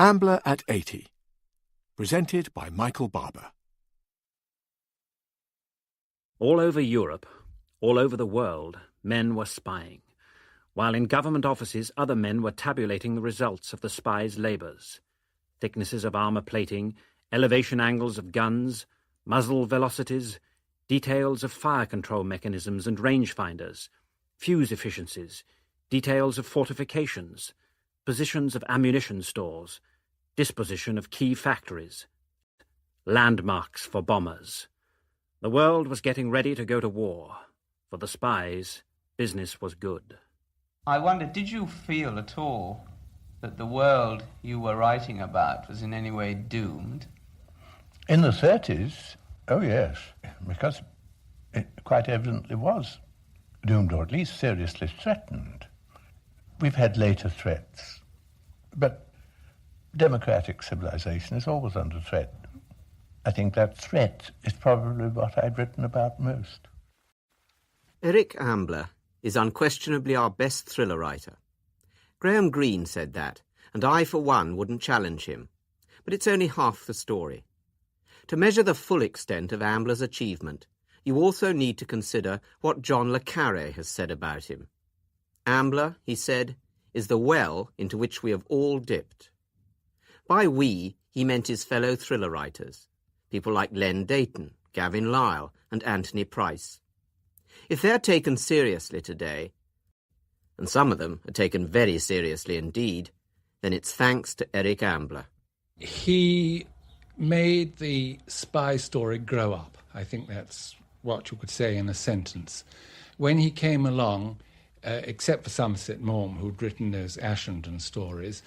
Ambler at 80. Presented by Michael Barber. All over Europe, all over the world, men were spying, while in government offices other men were tabulating the results of the spies' labours. Thicknesses of armour plating, elevation angles of guns, muzzle velocities, details of fire control mechanisms and rangefinders, fuse efficiencies, details of fortifications, positions of ammunition stores, disposition of key factories, landmarks for bombers. The world was getting ready to go to war. For the spies, business was good. I wonder, did you feel at all that the world you were writing about was in any way doomed? In the 30s, oh yes, because it quite evidently was doomed, or at least seriously threatened. We've had later threats, but democratic civilization is always under threat. I think that threat is probably what I'd written about most. Eric Ambler is unquestionably our best thriller writer. Graham Greene said that, and I, for one, wouldn't challenge him. But it's only half the story. To measure the full extent of Ambler's achievement, you also need to consider what John le Carré has said about him. Ambler, he said, is the well into which we have all dipped. By we, he meant his fellow thriller writers, people like Len Deighton, Gavin Lyle, and Anthony Price. If they're taken seriously today, and some of them are taken very seriously indeed, then it's thanks to Eric Ambler. He made the spy story grow up. I think that's what you could say in a sentence. When he came along, except for Somerset Maugham, who'd written those Ashenden stories,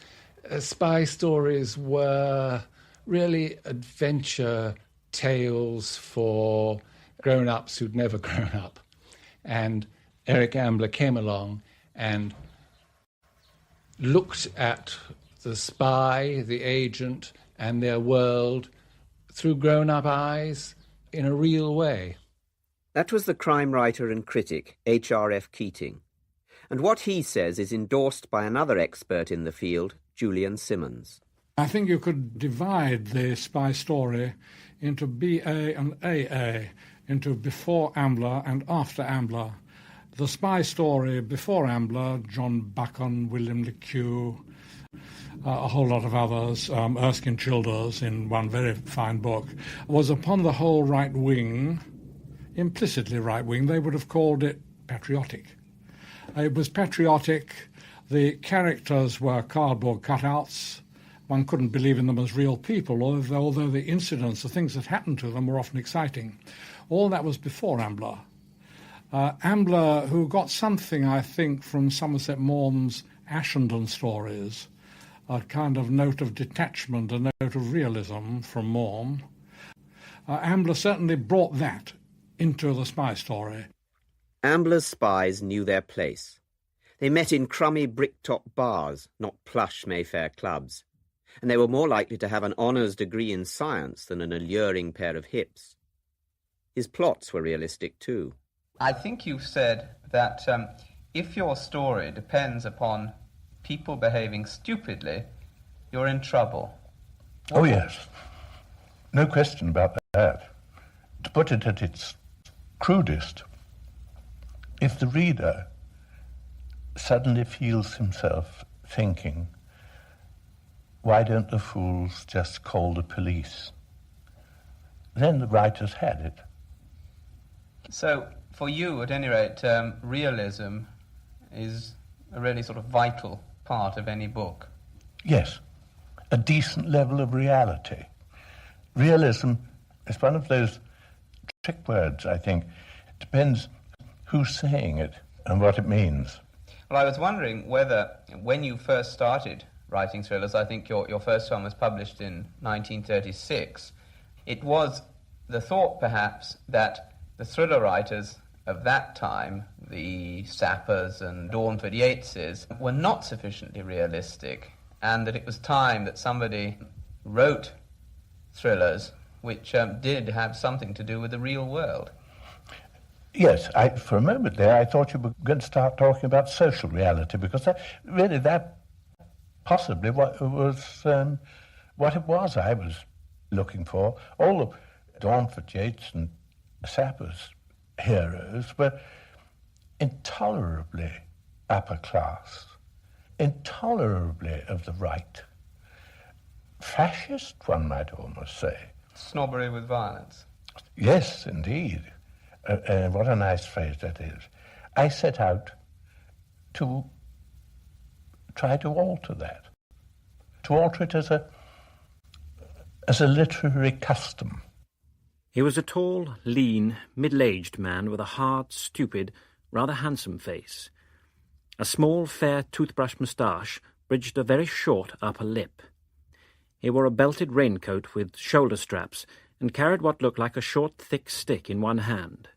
spy stories were really adventure tales for grown-ups who'd never grown up. And Eric Ambler came along and looked at the spy, the agent, and their world through grown-up eyes in a real way. That was the crime writer and critic, H.R.F. Keating. And what he says is endorsed by another expert in the field, Julian Simmons. I think you could divide the spy story into BA and AA, into before Ambler and after Ambler. The spy story before Ambler, John Buchan, William Le Queux, a whole lot of others, Erskine Childers in one very fine book, was upon the whole right-wing, implicitly right-wing. They would have called it patriotic. It was patriotic. The characters were cardboard cutouts. One couldn't believe in them as real people, although the incidents, the things that happened to them were often exciting. All that was before Ambler. Ambler, who got something, I think, from Somerset Maugham's Ashenden stories, a kind of note of detachment, a note of realism from Maugham. Ambler certainly brought that into the spy story. Ambler's spies knew their place. They met in crummy brick-top bars, not plush Mayfair clubs. And they were more likely to have an honours degree in science than an alluring pair of hips. His plots were realistic too. I think you said that if your story depends upon people behaving stupidly, you're in trouble. Oh, yes. No question about that. To put it at its crudest, if the reader suddenly feels himself thinking, why don't the fools just call the police? Then the writers had it. So, for you, at any rate, realism is a really sort of vital part of any book. Yes, a decent level of reality. Realism is one of those trick words, I think. It depends who's saying it and what it means. Well, I was wondering whether, when you first started writing thrillers, I think your first one was published in 1936, it was the thought, perhaps, that the thriller writers of that time, the Sappers and Dawnford Yeatses, were not sufficiently realistic, and that it was time that somebody wrote thrillers which did have something to do with the real world. Yes, for a moment there I thought you were going to start talking about social reality, because that possibly what it was I was looking for. All the Dornford Yates and Sapper's heroes were intolerably upper class, intolerably of the right. Fascist, one might almost say. Snobbery with violence. Yes, indeed. What a nice phrase that is. I set out to try to alter that, to alter it as a literary custom. He was a tall, lean, middle-aged man with a hard, stupid, rather handsome face. A small, fair toothbrush moustache bridged a very short upper lip. He wore a belted raincoat with shoulder straps and carried what looked like a short, thick stick in one hand.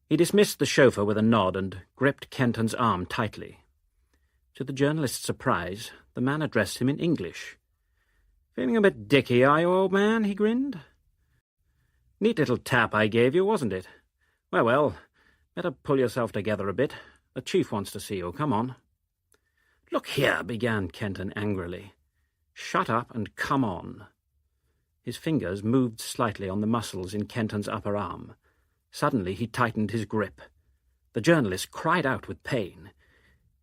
He dismissed the chauffeur with a nod and gripped Kenton's arm tightly. To the journalist's surprise, the man addressed him in English. "Feeling a bit dicky, are you, old man?" he grinned. "Neat little tap I gave you, wasn't it? Well, better pull yourself together a bit. The chief wants to see you. Come on." "Look here," began Kenton angrily. "Shut up and come on." His fingers moved slightly on the muscles in Kenton's upper arm. Suddenly he tightened his grip. The journalist cried out with pain.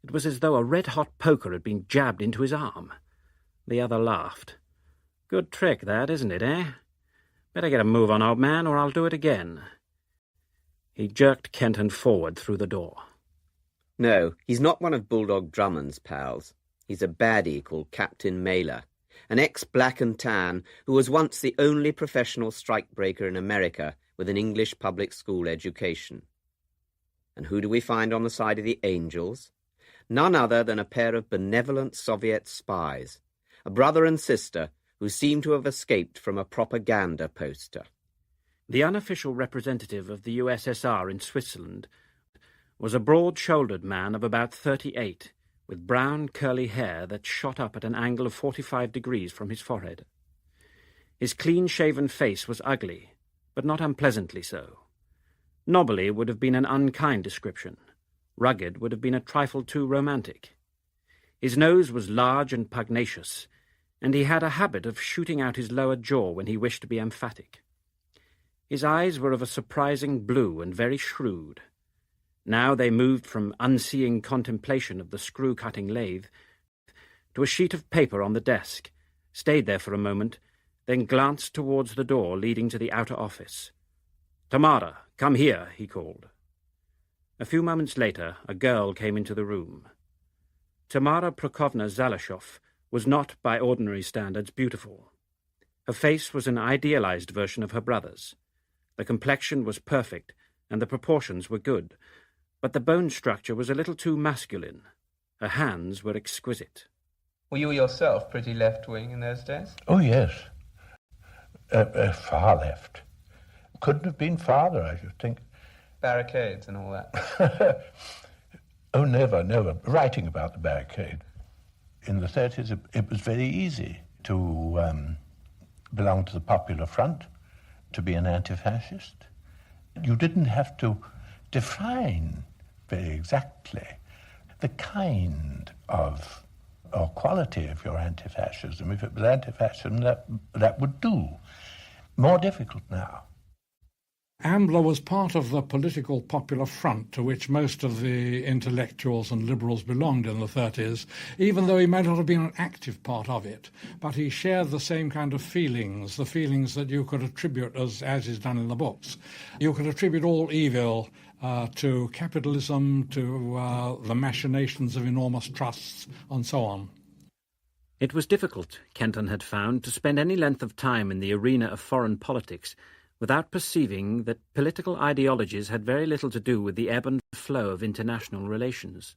It was as though a red-hot poker had been jabbed into his arm. The other laughed. "Good trick, that, isn't it, eh? Better get a move on, old man, or I'll do it again." He jerked Kenton forward through the door. No, he's not one of Bulldog Drummond's pals. He's a baddie called Captain Mailer, an ex-black and tan who was once the only professional strikebreaker in America with an English public school education. And who do we find on the side of the Angels? None other than a pair of benevolent Soviet spies, a brother and sister who seem to have escaped from a propaganda poster. The unofficial representative of the USSR in Switzerland was a broad-shouldered man of about 38, with brown curly hair that shot up at an angle of 45 degrees from his forehead. His clean-shaven face was ugly, but not unpleasantly so. Knobbly would have been an unkind description. Rugged would have been a trifle too romantic. His nose was large and pugnacious, and he had a habit of shooting out his lower jaw when he wished to be emphatic. His eyes were of a surprising blue and very shrewd. Now they moved from unseeing contemplation of the screw-cutting lathe to a sheet of paper on the desk, stayed there for a moment, then glanced towards the door leading to the outer office. "Tamara, come here," he called. A few moments later, a girl came into the room. Tamara Prokofna Zalashov was not, by ordinary standards, beautiful. Her face was an idealized version of her brother's. The complexion was perfect, and the proportions were good, but the bone structure was a little too masculine. Her hands were exquisite. Were you yourself pretty left-wing in those days? Oh, yes. Far left. Couldn't have been farther, I should think. Barricades and all that? Oh, never. Writing about the barricade. In the 30s, it was very easy to belong to the Popular Front, to be an anti-fascist. You didn't have to define very exactly the kind of or quality of your anti-fascism. If it was anti-fascism, that would do. More difficult now. Ambler was part of the political Popular Front to which most of the intellectuals and liberals belonged in the 30s, even though he may not have been an active part of it. But he shared the same kind of feelings, the feelings that you could attribute, as is done in the books. You could attribute all evil to capitalism, to the machinations of enormous trusts, and so on. It was difficult, Kenton had found, to spend any length of time in the arena of foreign politics without perceiving that political ideologies had very little to do with the ebb and flow of international relations.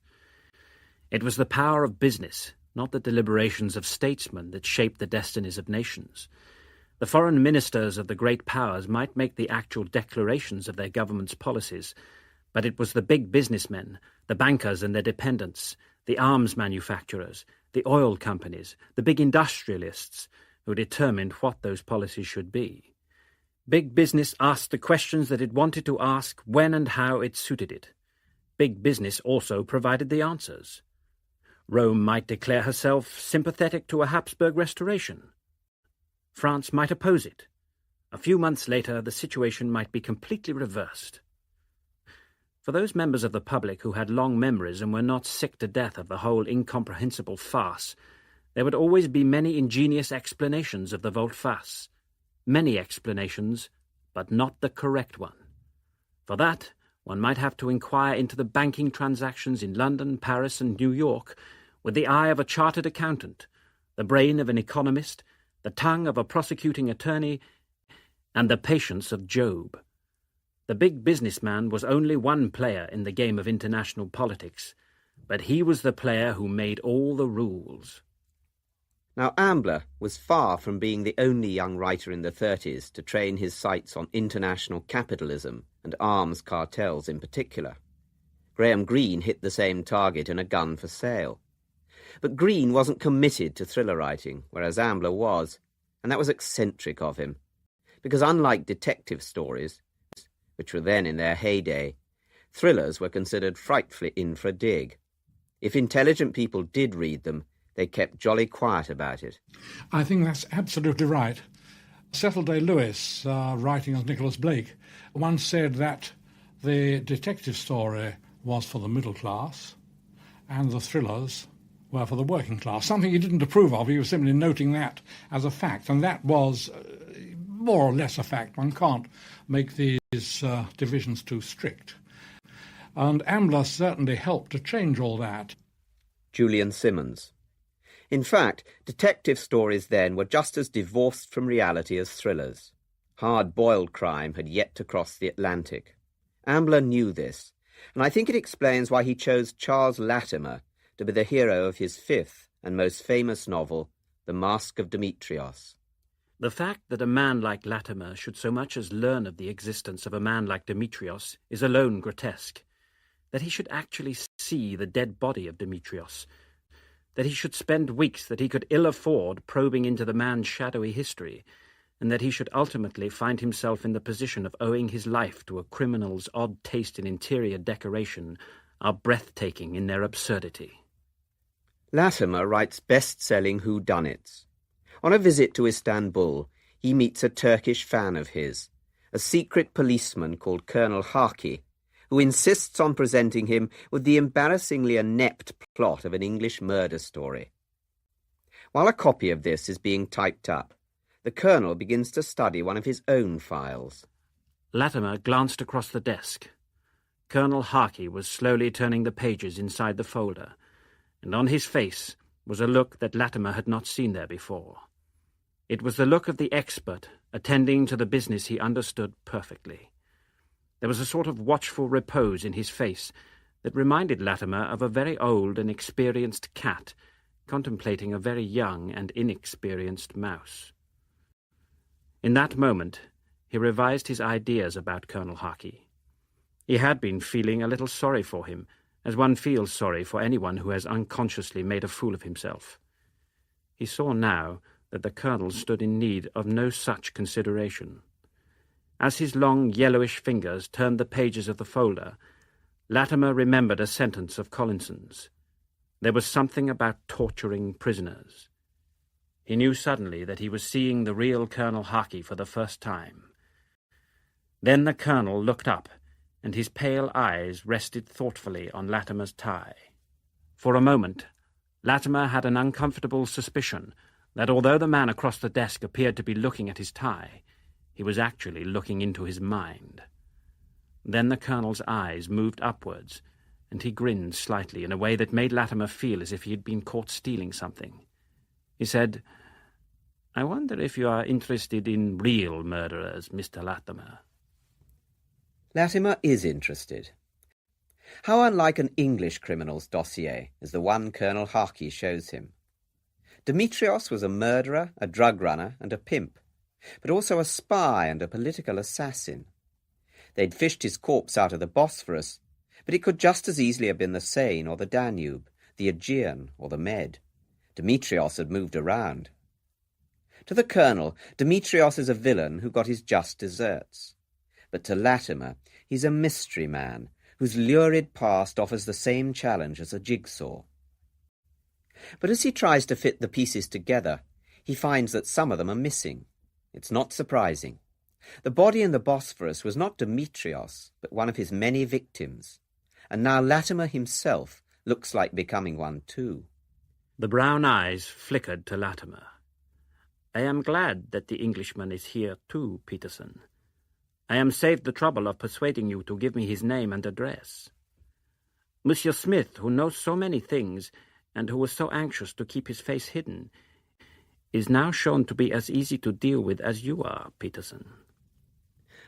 It was the power of business, not the deliberations of statesmen, that shaped the destinies of nations. The foreign ministers of the great powers might make the actual declarations of their government's policies, but it was the big businessmen, the bankers and their dependents, the arms manufacturers, the oil companies, the big industrialists, who determined what those policies should be. Big business asked the questions that it wanted to ask when and how it suited it. Big business also provided the answers. Rome might declare herself sympathetic to a Habsburg restoration. France might oppose it. A few months later, the situation might be completely reversed. For those members of the public who had long memories and were not sick to death of the whole incomprehensible farce, there would always be many ingenious explanations of the volte-face. Many explanations, but not the correct one. For that, one might have to inquire into the banking transactions in London, Paris, and New York with the eye of a chartered accountant, the brain of an economist, the tongue of a prosecuting attorney, and the patience of Job. The big businessman was only one player in the game of international politics, but he was the player who made all the rules. Now, Ambler was far from being the only young writer in the 30s to train his sights on international capitalism and arms cartels in particular. Graham Greene hit the same target in A Gun for Sale. But Greene wasn't committed to thriller writing, whereas Ambler was, and that was eccentric of him, because unlike detective stories, which were then in their heyday, thrillers were considered frightfully infra-dig. If intelligent people did read them, they kept jolly quiet about it. I think that's absolutely right. Cecil Day-Lewis, writing as Nicholas Blake, once said that the detective story was for the middle class and the thrillers were for the working class, something he didn't approve of. He was simply noting that as a fact, and that was more or less a fact. One can't make these divisions too strict. And Ambler certainly helped to change all that. Julian Simmons. In fact, detective stories then were just as divorced from reality as thrillers. Hard-boiled crime had yet to cross the Atlantic. Ambler knew this, and I think it explains why he chose Charles Latimer to be the hero of his fifth and most famous novel, The Mask of Demetrius. The fact that a man like Latimer should so much as learn of the existence of a man like Demetrius is alone grotesque. That he should actually see the dead body of Demetrius, that he should spend weeks that he could ill afford probing into the man's shadowy history, and that he should ultimately find himself in the position of owing his life to a criminal's odd taste in interior decoration, are breathtaking in their absurdity. Latimer writes best-selling whodunits. On a visit to Istanbul, he meets a Turkish fan of his, a secret policeman called Colonel Haki, who insists on presenting him with the embarrassingly inept plot of an English murder story. While a copy of this is being typed up, the Colonel begins to study one of his own files. Latimer glanced across the desk. Colonel Haki was slowly turning the pages inside the folder, and on his face was a look that Latimer had not seen there before. It was the look of the expert attending to the business he understood perfectly. There was a sort of watchful repose in his face that reminded Latimer of a very old and experienced cat contemplating a very young and inexperienced mouse. In that moment, he revised his ideas about Colonel Haki. He had been feeling a little sorry for him, as one feels sorry for anyone who has unconsciously made a fool of himself. He saw now that the Colonel stood in need of no such consideration. As his long, yellowish fingers turned the pages of the folder, Latimer remembered a sentence of Collinson's. There was something about torturing prisoners. He knew suddenly that he was seeing the real Colonel Haki for the first time. Then the Colonel looked up, and his pale eyes rested thoughtfully on Latimer's tie. For a moment, Latimer had an uncomfortable suspicion that although the man across the desk appeared to be looking at his tie, he was actually looking into his mind. Then the Colonel's eyes moved upwards, and he grinned slightly in a way that made Latimer feel as if he had been caught stealing something. He said, "I wonder if you are interested in real murderers, Mr. Latimer." Latimer is interested. How unlike an English criminal's dossier is the one Colonel Haki shows him. Demetrius was a murderer, a drug runner, and a pimp, but also a spy and a political assassin. They'd fished his corpse out of the Bosphorus, but it could just as easily have been the Seine or the Danube, the Aegean or the Med. Demetrius had moved around. To the Colonel, Demetrius is a villain who got his just deserts. But to Latimer, he's a mystery man whose lurid past offers the same challenge as a jigsaw. But as he tries to fit the pieces together, he finds that some of them are missing. It's not surprising. The body in the Bosphorus was not Demetrios, but one of his many victims. And now Latimer himself looks like becoming one too. The brown eyes flickered to Latimer. I am glad that the Englishman is here too, Peterson. I am saved the trouble of persuading you to give me his name and address. Monsieur Smith, who knows so many things, and who was so anxious to keep his face hidden, is now shown to be as easy to deal with as you are, Peterson.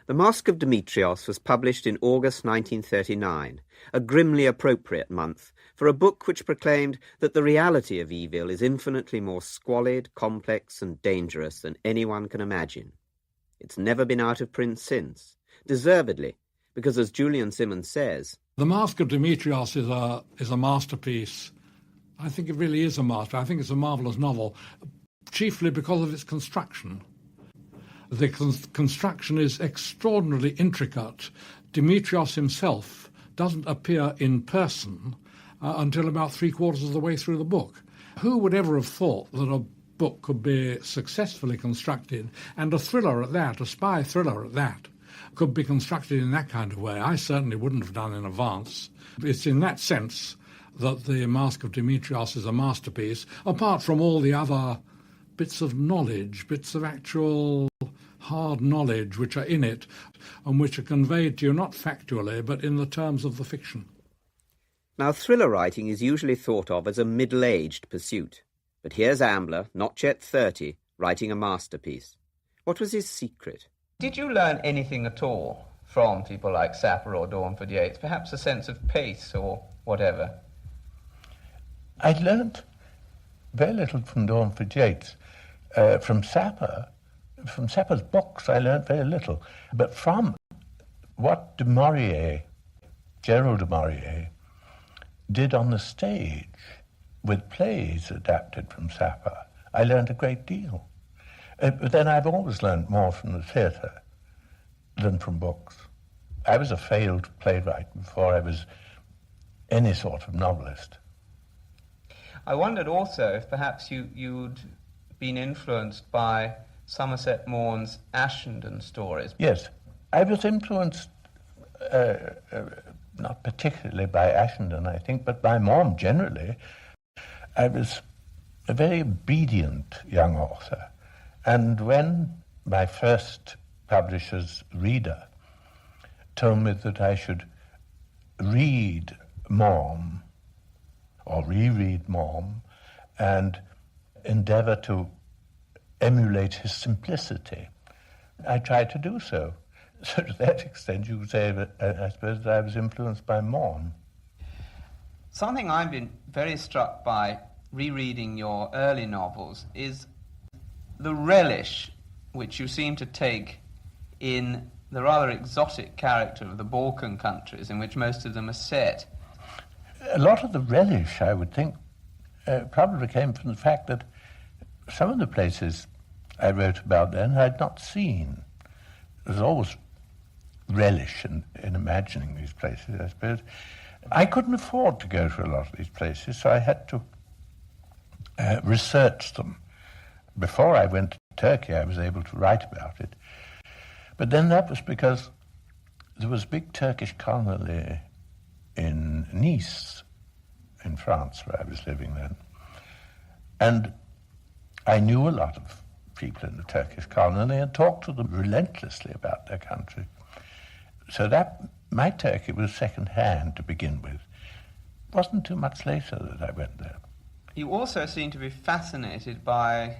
The Mask of Demetrius was published in August 1939, a grimly appropriate month for a book which proclaimed that the reality of evil is infinitely more squalid, complex and dangerous than anyone can imagine. It's never been out of print since, deservedly, because as Julian Simmons says, The Mask of Demetrius is a masterpiece. I think it really is a masterpiece. I think it's a marvellous novel, chiefly because of its construction. The construction is extraordinarily intricate. Demetrius himself doesn't appear in person until about three-quarters of the way through the book. Who would ever have thought that a book could be successfully constructed, and a thriller at that, a spy thriller at that, could be constructed in that kind of way? I certainly wouldn't have done in advance. It's in that sense that The Mask of Demetrius is a masterpiece, apart from all the other bits of knowledge, bits of actual hard knowledge which are in it and which are conveyed to you not factually but in the terms of the fiction. Now, thriller writing is usually thought of as a middle-aged pursuit. But here's Ambler, not yet 30, writing a masterpiece. What was his secret? Did you learn anything at all from people like Sapper or Dawnford Yates? Perhaps a sense of pace or whatever? I learnt very little from Dawnford Yates. From Sapper's books I learnt very little. But from what Gerald du Maurier, did on the stage with plays adapted from Sapper, I learnt a great deal. But then I've always learnt more from the theatre than from books. I was a failed playwright before I was any sort of novelist. I wondered also if perhaps you'd been influenced by Somerset Maugham's Ashendon stories. Yes, I was influenced not particularly by Ashendon, I think, but by Maugham generally. I was a very obedient young author, and when my first publisher's reader told me that I should read Maugham, or reread Maugham, and endeavour to emulate his simplicity, I tried to do so. So to that extent, you could say that I suppose that I was influenced by Maugham. Something I've been very struck by rereading your early novels is the relish which you seem to take in the rather exotic character of the Balkan countries in which most of them are set. A lot of the relish, I would think, probably came from the fact that some of the places I wrote about then I had not seen. There's always relish in imagining these places, I suppose. I couldn't afford to go to a lot of these places, so I had to research them. Before I went to Turkey, I was able to write about it. But then that was because there was a big Turkish colony in Nice, in France, where I was living then. And I knew a lot of people in the Turkish colony and talked to them relentlessly about their country. So that my Turkey was second-hand to begin with. It wasn't too much later that I went there. You also seem to be fascinated by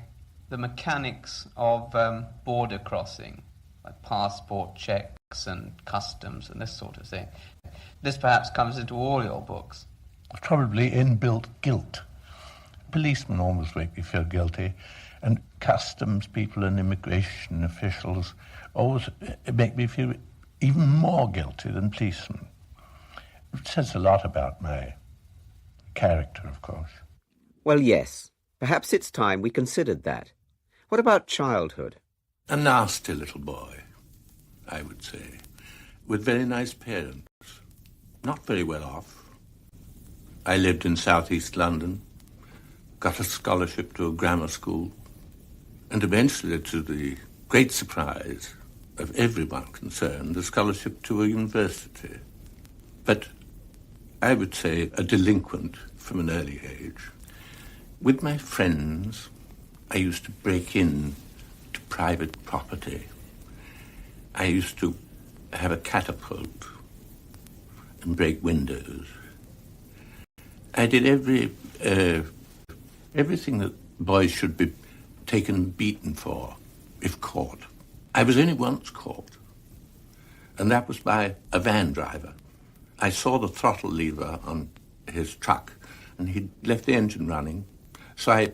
the mechanics of border crossing, like passport checks and customs and this sort of thing. This perhaps comes into all your books. Probably inbuilt guilt. Policemen almost make me feel guilty, and customs people and immigration officials always make me feel even more guilty than policemen. It says a lot about my character, of course. Well, yes. Perhaps it's time we considered that. What about childhood? A nasty little boy, I would say, with very nice parents. Not very well off. I lived in southeast London. got a scholarship to a grammar school, and eventually, to the great surprise of everyone concerned, a scholarship to a university. But I would say a delinquent from an early age. With my friends, I used to break in to private property. I used to have a catapult and break windows. I did everything that boys should be taken and beaten for, if caught. I was only once caught, and that was by a van driver. I saw the throttle lever on his truck, and he'd left the engine running, so I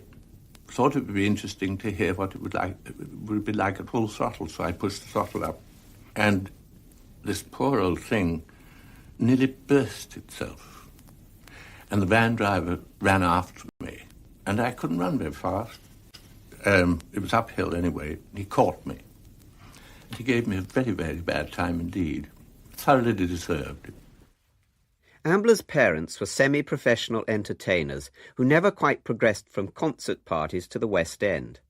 thought it would be interesting to hear what it would be like at full throttle, so I pushed the throttle up, and this poor old thing nearly burst itself, and the van driver ran after me, and I couldn't run very fast. It was uphill anyway. He caught me. He gave me a very, very bad time indeed. Thoroughly deserved it. Ambler's parents were semi-professional entertainers who never quite progressed from concert parties to the West End.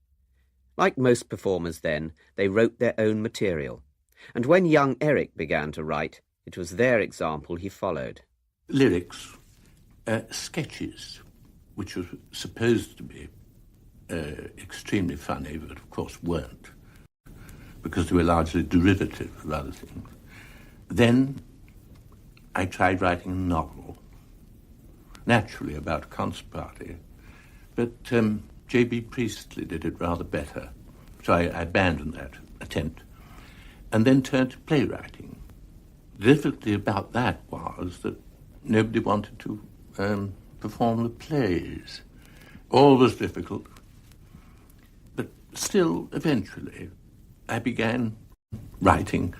Like most performers then, they wrote their own material. And when young Eric began to write, it was their example he followed. Lyrics, sketches, which were supposed to be extremely funny, but of course weren't, because they were largely derivative of other things. Then I tried writing a novel, naturally about a concert party, but J.B. Priestley did it rather better, so I abandoned that attempt, and then turned to playwriting. The difficulty about that was that nobody wanted to perform the plays. All was difficult, but still, eventually, I began writing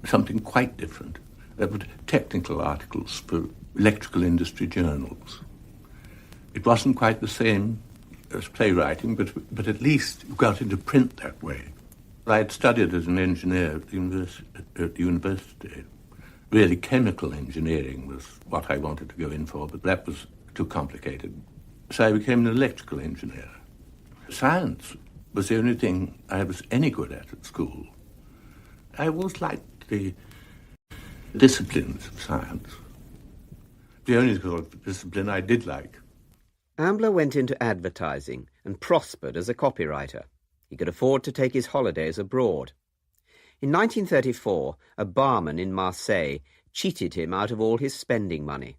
something quite different. That were technical articles for electrical industry journals. It wasn't quite the same as playwriting, but at least you got into print that way. I had studied as an engineer at the university. Really, chemical engineering was what I wanted to go in for, but that was too complicated. So I became an electrical engineer. Science was the only thing I was any good at school. I always liked the disciplines of science. The only sort of discipline I did like. Ambler went into advertising and prospered as a copywriter. He could afford to take his holidays abroad. In 1934, a barman in Marseille cheated him out of all his spending money,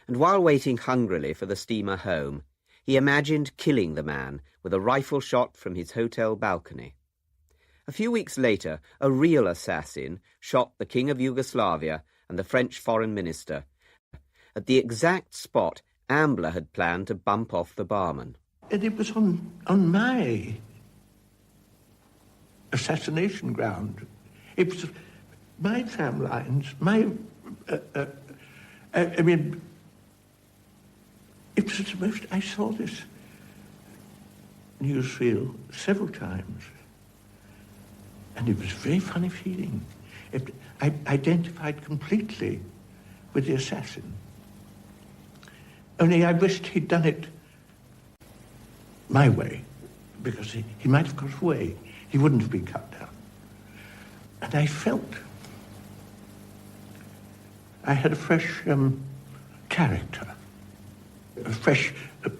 and while waiting hungrily for the steamer home, he imagined killing the man with a rifle shot from his hotel balcony. A few weeks later, a real assassin shot the King of Yugoslavia and the French Foreign Minister at the exact spot Ambler had planned to bump off the barman. And it was on my assassination ground. It was my tramlines, I mean, it was the most, I saw this newsreel several times. And it was a very funny feeling. I identified completely with the assassin. Only I wished he'd done it my way, because he might have got away. He wouldn't have been cut down. And I felt I had a fresh character. A fresh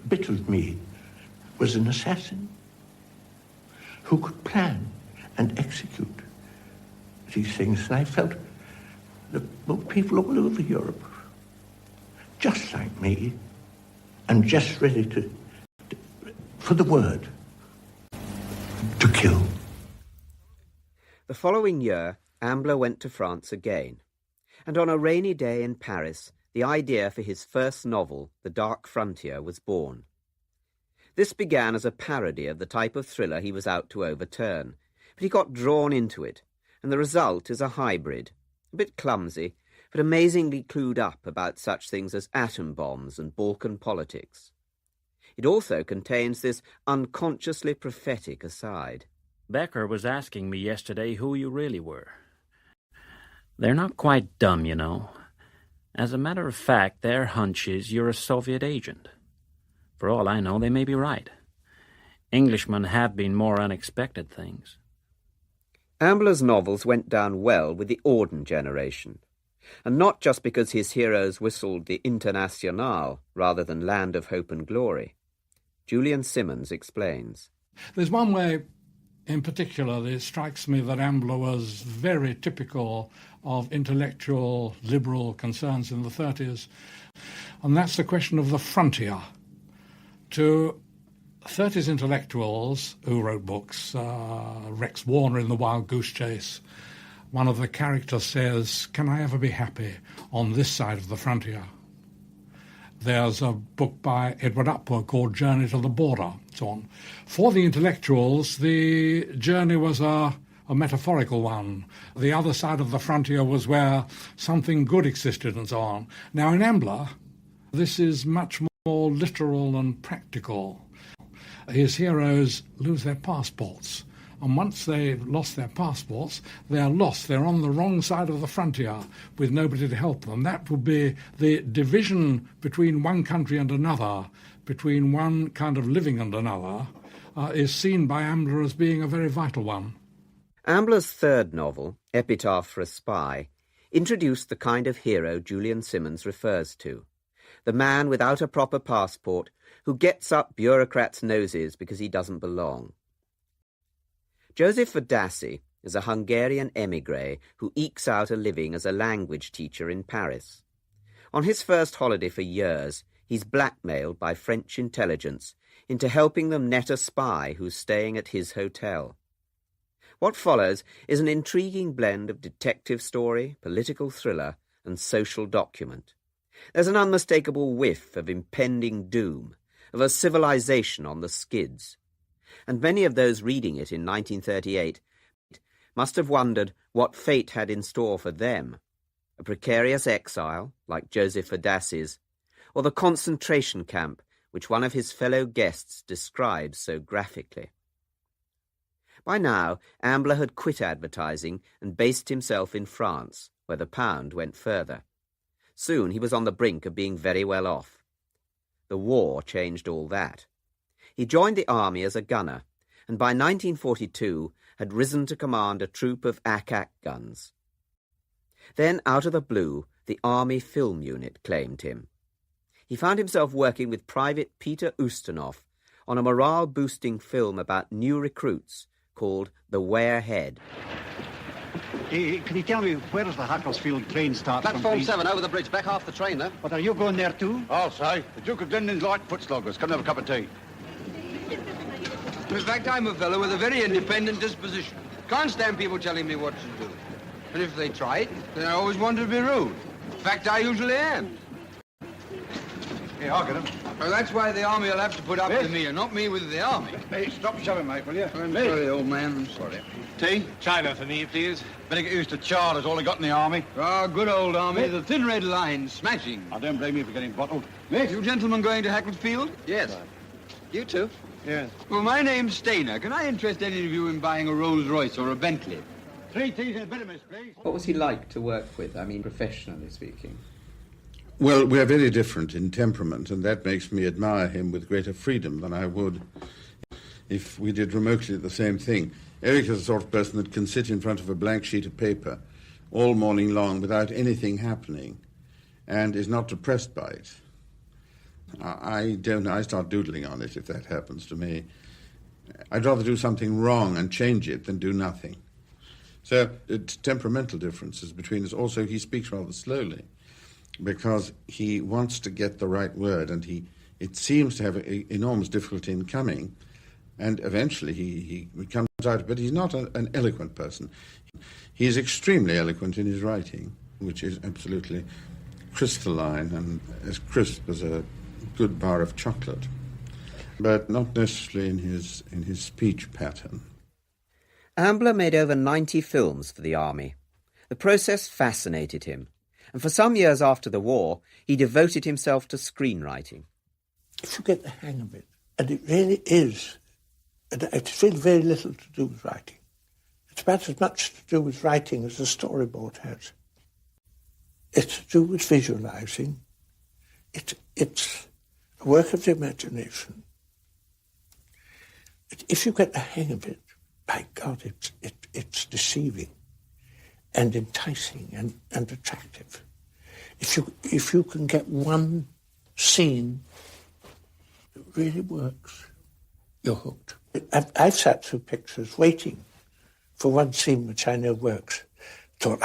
bit of me was an assassin who could plan and execute these things. And I felt that people all over Europe, just like me, and just ready for the word, to kill. The following year, Ambler went to France again, and on a rainy day in Paris, the idea for his first novel, The Dark Frontier, was born. This began as a parody of the type of thriller he was out to overturn, but he got drawn into it, and the result is a hybrid, a bit clumsy, but amazingly clued up about such things as atom bombs and Balkan politics. It also contains this unconsciously prophetic aside. Becker was asking me yesterday who you really were. They're not quite dumb, you know. As a matter of fact, their hunch is you're a Soviet agent. For all I know, they may be right. Englishmen have been more unexpected things. Ambler's novels went down well with the Auden generation, and not just because his heroes whistled the Internationale rather than Land of Hope and Glory. Julian Simmons explains. There's one way in particular that it strikes me that Ambler was very typical of intellectual liberal concerns in the 30s, and that's the question of the frontier. To 30s intellectuals who wrote books, Rex Warner in The Wild Goose Chase, one of the characters says, "Can I ever be happy on this side of the frontier?" There's a book by Edward Upward called Journey to the Border, so on. For the intellectuals, the journey was a metaphorical one. The other side of the frontier was where something good existed and so on. Now in Ambler, this is much more literal and practical. His heroes lose their passports, and once they've lost their passports, they're lost. They're on the wrong side of the frontier with nobody to help them. That would be the division between one country and another, between one kind of living and another, is seen by Ambler as being a very vital one. Ambler's third novel, Epitaph for a Spy, introduced the kind of hero Julian Simmons refers to, the man without a proper passport who gets up bureaucrats' noses because he doesn't belong. Joseph Vadassi is a Hungarian émigré who ekes out a living as a language teacher in Paris. On his first holiday for years, he's blackmailed by French intelligence into helping them net a spy who's staying at his hotel. What follows is an intriguing blend of detective story, political thriller, and social document. There's an unmistakable whiff of impending doom, of a civilization on the skids. And many of those reading it in 1938 must have wondered what fate had in store for them, a precarious exile, like Joseph Vadassi's, or the concentration camp which one of his fellow guests describes so graphically. By now, Ambler had quit advertising and based himself in France, where the pound went further. Soon he was on the brink of being very well off. The war changed all that. He joined the army as a gunner, and by 1942 had risen to command a troop of Ack guns. Then, out of the blue, the Army Film Unit claimed him. He found himself working with Private Peter Ustinov on a morale-boosting film about new recruits called The Warehead. Can you tell me where does the Hackersfield train start from? Platform 7, over the bridge, back half the train, though. But are you going there too? I'll say. The Duke of Glenden's light foot sloggers. Come and have a cup of tea. In fact, I'm a fellow with a very independent disposition. Can't stand people telling me what to do. And if they try it, then I always want to be rude. In fact, I usually am. Here, I'll get him. Well, that's why the army will have to put up with me, and not me with the army. Hey, stop shoving, mate, will you? I'm sorry, old man, I'm sorry. Tea? China for me, please. Better get used to char, that's all they got in the army. Ah, good old army, the thin red line, smashing. I don't blame you for getting bottled. Mate, you gentlemen going to Hacklefield? Yes. You too? Yes. Well, my name's Stainer. Can I interest any of you in buying a Rolls-Royce or a Bentley? 3 teas and a bit of miss, please. What was he like to work with, I mean, professionally speaking? Well, we're very different in temperament, and that makes me admire him with greater freedom than I would if we did remotely the same thing. Eric is the sort of person that can sit in front of a blank sheet of paper all morning long without anything happening and is not depressed by it. I don't know. I start doodling on it if that happens to me. I'd rather do something wrong and change it than do nothing. So it's temperamental differences between us. Also, he speaks rather slowly because he wants to get the right word, and it seems to have enormous difficulty in coming, and eventually he comes out, but he's not an eloquent person. He is extremely eloquent in his writing, which is absolutely crystalline and as crisp as a good bar of chocolate, but not necessarily in his speech pattern. Ambler made over 90 films for the army. The process fascinated him, and for some years after the war, he devoted himself to screenwriting. If you get the hang of it, and it really is, and it's really very little to do with writing. It's about as much to do with writing as a storyboard has. It's to do with visualizing. It's a work of the imagination. If you get the hang of it, by God, it's deceiving and enticing and attractive. If you can get one scene that really works, you're hooked. I've sat through pictures waiting for one scene which I know works. Thought,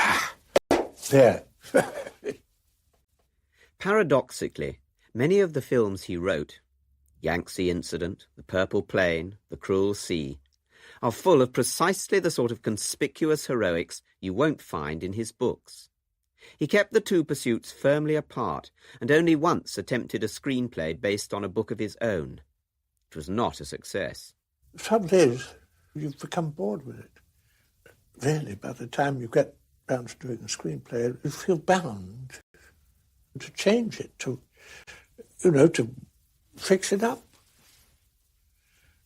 there. Paradoxically, many of the films he wrote, Yangtze Incident, The Purple Plain, The Cruel Sea, are full of precisely the sort of conspicuous heroics you won't find in his books. He kept the two pursuits firmly apart and only once attempted a screenplay based on a book of his own. It was not a success. The trouble is, you've become bored with it. Really, by the time you get round to doing a screenplay, you feel bound to change it, to fix it up.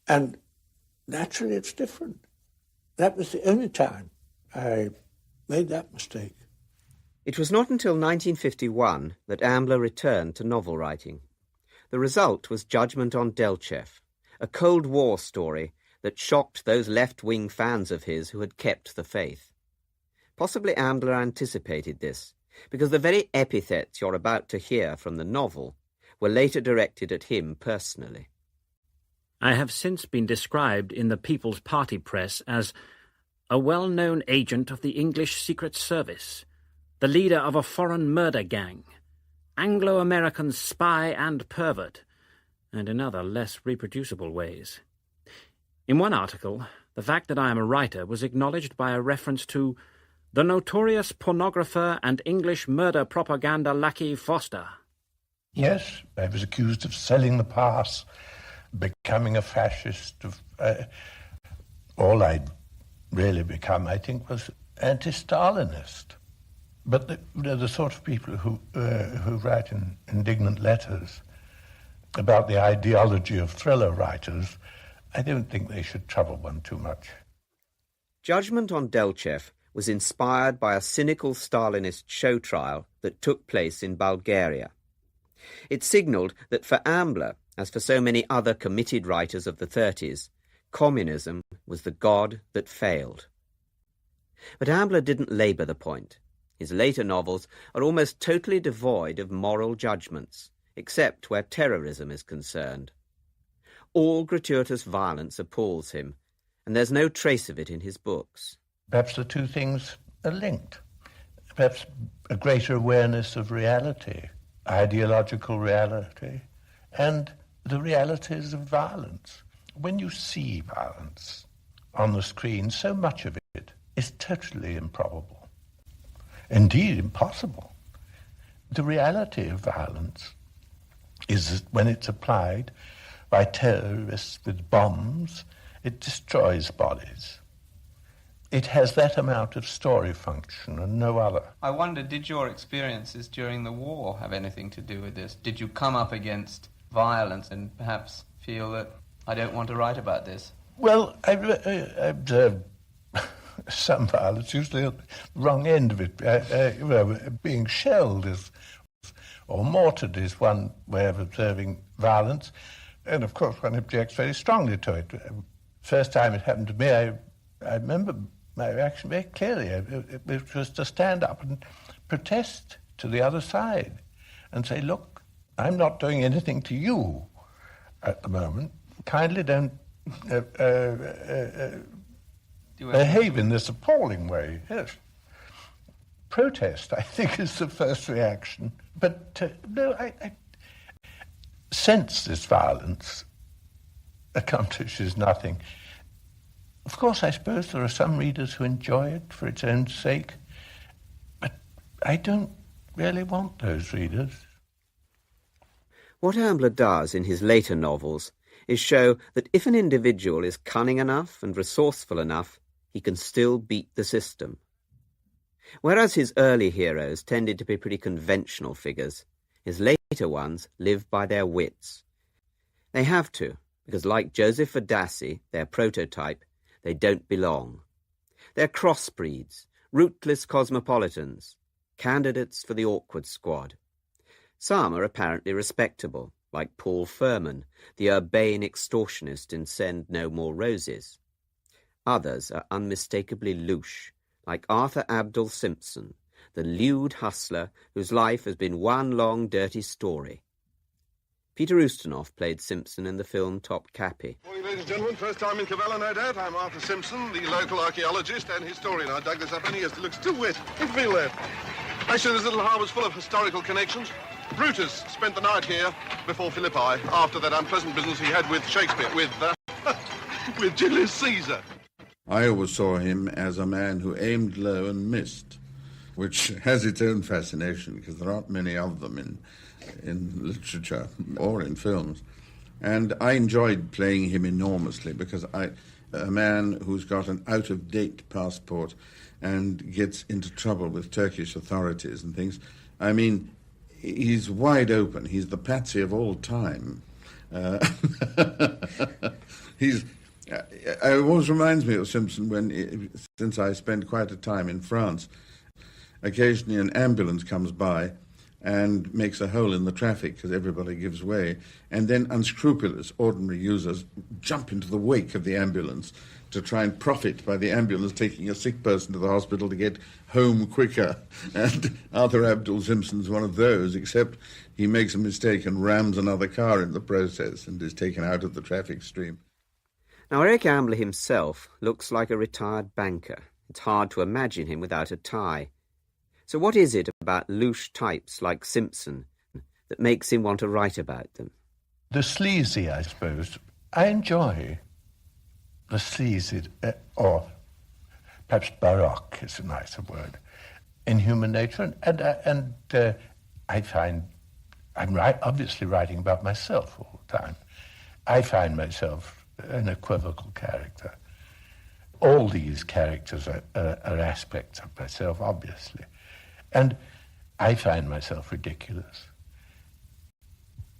And naturally, it's different. That was the only time I made that mistake. It was not until 1951 that Ambler returned to novel writing. The result was Judgment on Delchev, a Cold War story that shocked those left-wing fans of his who had kept the faith. Possibly Ambler anticipated this, because the very epithets you're about to hear from the novel were later directed at him personally. I have since been described in the People's Party press as a well-known agent of the English Secret Service, the leader of a foreign murder gang, Anglo-American spy and pervert, and in other less reproducible ways. In one article, the fact that I am a writer was acknowledged by a reference to the notorious pornographer and English murder propaganda lackey Foster. Yes, I was accused of selling the pass, becoming a fascist. All I'd really become, I think, was anti-Stalinist. But the sort of people who write indignant letters about the ideology of thriller writers, I don't think they should trouble one too much. Judgment on Delchev was inspired by a cynical Stalinist show trial that took place in Bulgaria. It signalled that for Ambler, as for so many other committed writers of the 30s, communism was the god that failed. But Ambler didn't labour the point. His later novels are almost totally devoid of moral judgments, except where terrorism is concerned. All gratuitous violence appalls him, and there's no trace of it in his books. Perhaps the two things are linked. Perhaps a greater awareness of reality, ideological reality, and the realities of violence. When you see violence on the screen, so much of it is totally improbable, indeed impossible. The reality of violence is that when it's applied by terrorists with bombs, it destroys bodies. It has that amount of story function and no other. I wonder, did your experiences during the war have anything to do with this? Did you come up against violence and perhaps feel that I don't want to write about this? Well, I observed some violence, usually at the wrong end of it. Being shelled or mortared is one way of observing violence. And of course, one objects very strongly to it. First time it happened to me, I remember my reaction very clearly. It was to stand up and protest to the other side and say, look, I'm not doing anything to you at the moment. Kindly don't behave in this appalling way. Yes. Protest, I think, is the first reaction. But no, I sense this violence accomplishes nothing. Of course, I suppose there are some readers who enjoy it for its own sake, but I don't really want those readers. What Ambler does in his later novels is show that if an individual is cunning enough and resourceful enough, he can still beat the system. Whereas his early heroes tended to be pretty conventional figures, his later ones live by their wits. They have to, because like Joseph Fadassi, their prototype, they don't belong. They're crossbreeds, rootless cosmopolitans, candidates for the awkward squad. Some are apparently respectable, like Paul Furman, the urbane extortionist in Send No More Roses. Others are unmistakably louche, like Arthur Abdul Simpson, the lewd hustler whose life has been one long dirty story. Peter Ustinov played Simpson in the film Top Cappy. Morning, ladies and gentlemen. First time in Cavella, no doubt. I'm Arthur Simpson, the local archaeologist and historian. I dug this up only yesterday. It looks too wet. It's been left. Actually, this little harbour's full of historical connections. Brutus spent the night here before Philippi, after that unpleasant business he had with Shakespeare, with Julius Caesar. I always saw him as a man who aimed low and missed, which has its own fascination because there aren't many of them in literature or in films. And I enjoyed playing him enormously because a man who's got an out-of-date passport and gets into trouble with Turkish authorities and things, I mean, he's wide open. He's the patsy of all time. It always reminds me of Simpson since I spent quite a time in France. Occasionally an ambulance comes by and makes a hole in the traffic because everybody gives way, and then unscrupulous, ordinary users jump into the wake of the ambulance to try and profit by the ambulance taking a sick person to the hospital to get home quicker. And Arthur Abdul Simpson's one of those, except he makes a mistake and rams another car in the process and is taken out of the traffic stream. Now, Eric Ambler himself looks like a retired banker. It's hard to imagine him without a tie. So what is it about louche types like Simpson that makes him want to write about them? The sleazy, I suppose. I enjoy the sleazy, or perhaps baroque is a nicer word, in human nature. And I find, obviously writing about myself all the time. I find myself an equivocal character. All these characters are aspects of myself, obviously. And I find myself ridiculous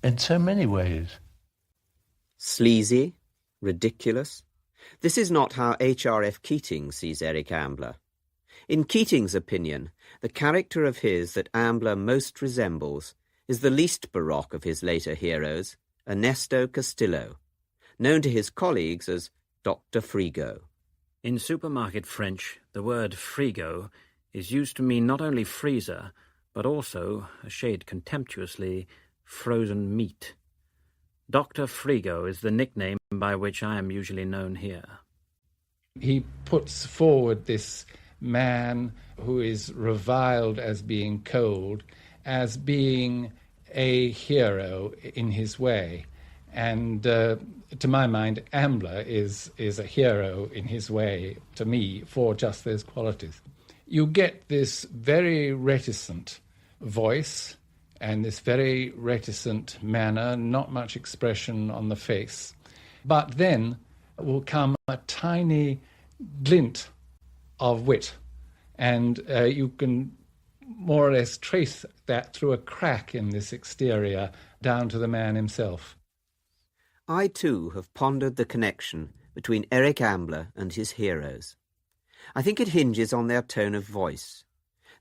in so many ways. Sleazy? Ridiculous? This is not how H.R.F. Keating sees Eric Ambler. In Keating's opinion, the character of his that Ambler most resembles is the least baroque of his later heroes, Ernesto Castillo, known to his colleagues as Dr. Frigo. In supermarket French, the word frigo is used to mean not only freezer, but also, a shade contemptuously, frozen meat. Dr. Frigo is the nickname by which I am usually known here. He puts forward this man who is reviled as being cold, as being a hero in his way. And to my mind, Ambler is a hero in his way, to me, for just those qualities. You get this very reticent voice and this very reticent manner, not much expression on the face. But then will come a tiny glint of wit, and you can more or less trace that through a crack in this exterior down to the man himself. I too have pondered the connection between Eric Ambler and his heroes. I think it hinges on their tone of voice.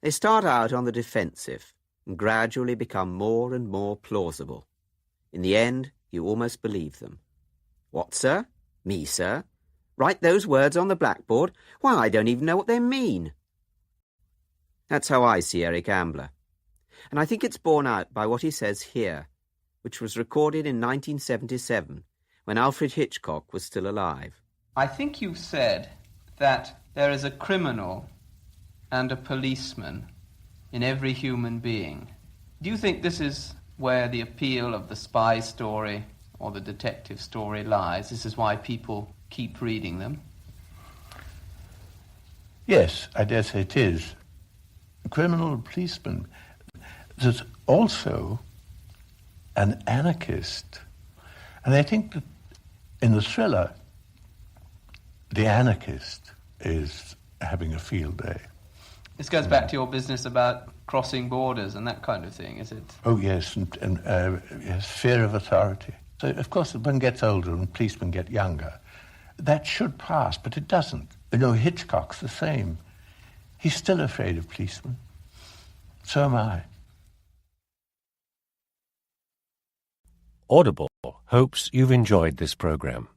They start out on the defensive and gradually become more and more plausible. In the end, you almost believe them. What, sir? Me, sir? Write those words on the blackboard? Why, I don't even know what they mean. That's how I see Eric Ambler. And I think it's borne out by what he says here, which was recorded in 1977, when Alfred Hitchcock was still alive. I think you've said that there is a criminal and a policeman in every human being. Do you think this is where the appeal of the spy story or the detective story lies? This is why people keep reading them? Yes, I dare say it is. Criminal and policeman. There's also an anarchist. And I think that in the thriller, the anarchist is having a field day. This goes back to your business about crossing borders and that kind of thing, is it? Oh, yes, and yes, fear of authority. So, of course, when one gets older and policemen get younger, that should pass, but it doesn't. You know, Hitchcock's the same. He's still afraid of policemen. So am I. Audible hopes you've enjoyed this program.